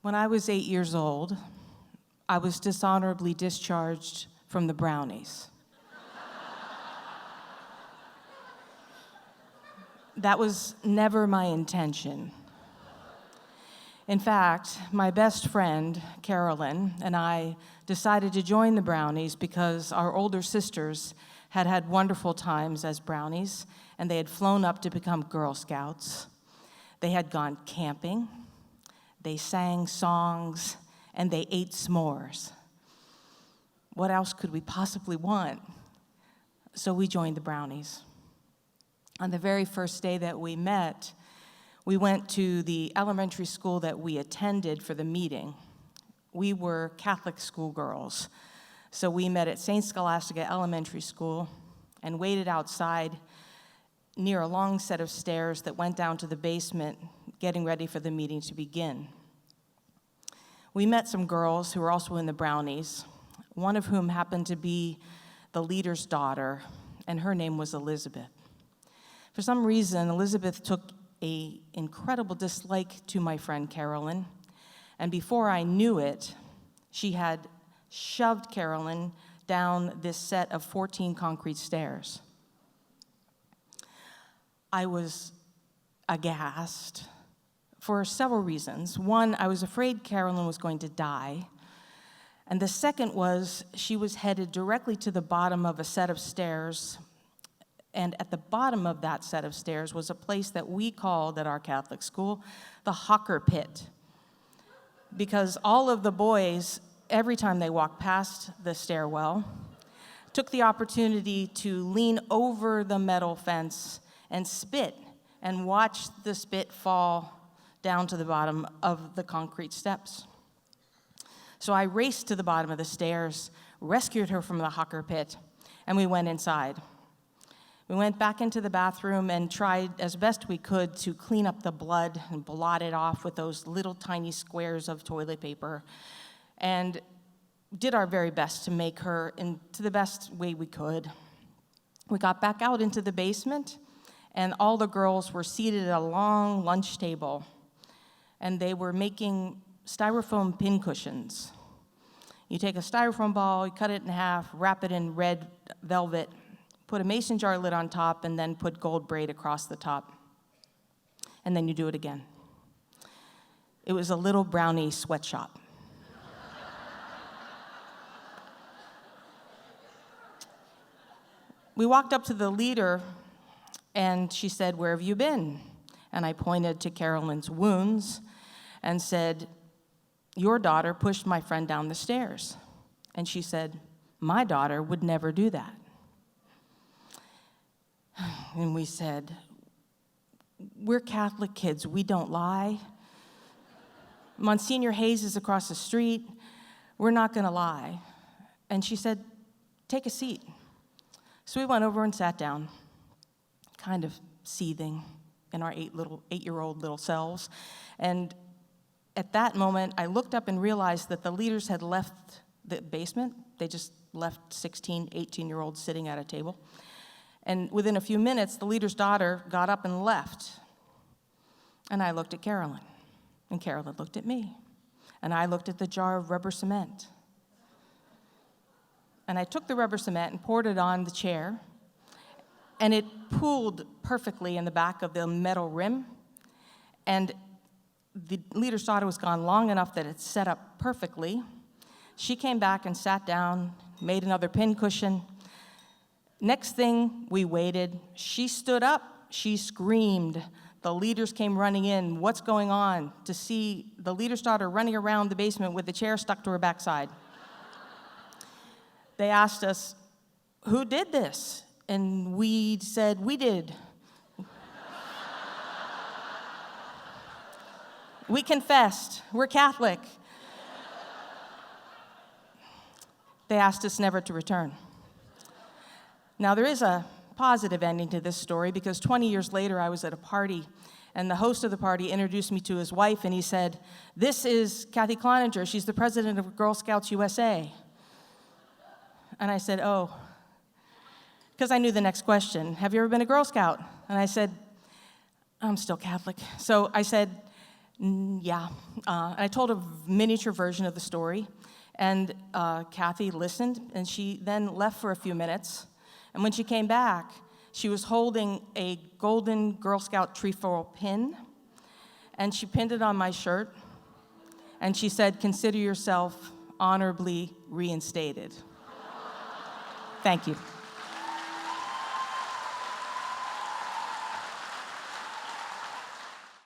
When I was 8 years old, I was dishonorably discharged from the Brownies. That was never my intention. In fact, my best friend, Carolyn, and I decided to join the Brownies because our older sisters had had wonderful times as Brownies, and they had flown up to become Girl Scouts. They had gone camping, they sang songs, and they ate s'mores. What else could we possibly want? So we joined the Brownies. On the very first day that we met, we went to the elementary school that we attended for the meeting. We were Catholic schoolgirls, so we met at St. Scholastica Elementary School and waited outside near a long set of stairs that went down to the basement, getting ready for the meeting to begin. We met some girls who were also in the Brownies, one of whom happened to be the leader's daughter, and her name was Elizabeth. For some reason, Elizabeth took an incredible dislike to my friend Carolyn, and before I knew it, she had shoved Carolyn down this set of 14 concrete stairs. I was aghast for several reasons. One, I was afraid Carolyn was going to die, and the second was she was headed directly to the bottom of a set of stairs, and at the bottom of that set of stairs was a place that we called at our Catholic school the hawker pit, because all of the boys, every time they walked past the stairwell, took the opportunity to lean over the metal fence and spit and watch the spit fall down to the bottom of the concrete steps. So I raced to the bottom of the stairs, rescued her from the hawker pit, and we went inside. We went back into the bathroom and tried as best we could to clean up the blood and blot it off with those little tiny squares of toilet paper, and did our very best to make her into the best way we could. We got back out into the basement, and all the girls were seated at a long lunch table, and they were making styrofoam pincushions. You take a styrofoam ball, you cut it in half, wrap it in red velvet, put a mason jar lid on top, and then put gold braid across the top. And then you do it again. It was a little Brownie Sweatshop. We walked up to the leader, and she said, "Where have you been?" And I pointed to Carolyn's wounds and said, "Your daughter pushed my friend down the stairs." And she said, "My daughter would never do that." And we said, "We're Catholic kids, we don't lie. Monsignor Hayes is across the street, we're not gonna lie." And she said, "Take a seat." So we went over and sat down, kind of seething in our eight-year-old little selves. And at that moment, I looked up and realized that the leaders had left the basement. They just left 16, 18-year-olds sitting at a table. And within a few minutes, the leader's daughter got up and left. And I looked at Carolyn, and Carolyn looked at me. And I looked at the jar of rubber cement. And I took the rubber cement and poured it on the chair, and it pooled perfectly in the back of the metal rim. And the leader's daughter was gone long enough that it set up perfectly. She came back and sat down, made another pincushion. Next thing, we waited. She stood up, she screamed. The leaders came running in. "What's going on?" To see the leader's daughter running around the basement with the chair stuck to her backside. They asked us, "Who did this?" And we said, "We did." We confessed, we're Catholic. They asked us never to return. Now, there is a positive ending to this story, because 20 years later, I was at a party, and the host of the party introduced me to his wife, and he said, "This is Kathy Cloninger. She's the president of Girl Scouts USA." And I said, "Oh," because I knew the next question, "Have you ever been a Girl Scout?" And I said, "I'm still Catholic." So I said, Yeah. I told a miniature version of the story, and Kathy listened, and she then left for a few minutes. And when she came back, she was holding a golden Girl Scout trefoil pin, and she pinned it on my shirt, and she said, "Consider yourself honorably reinstated." Thank you.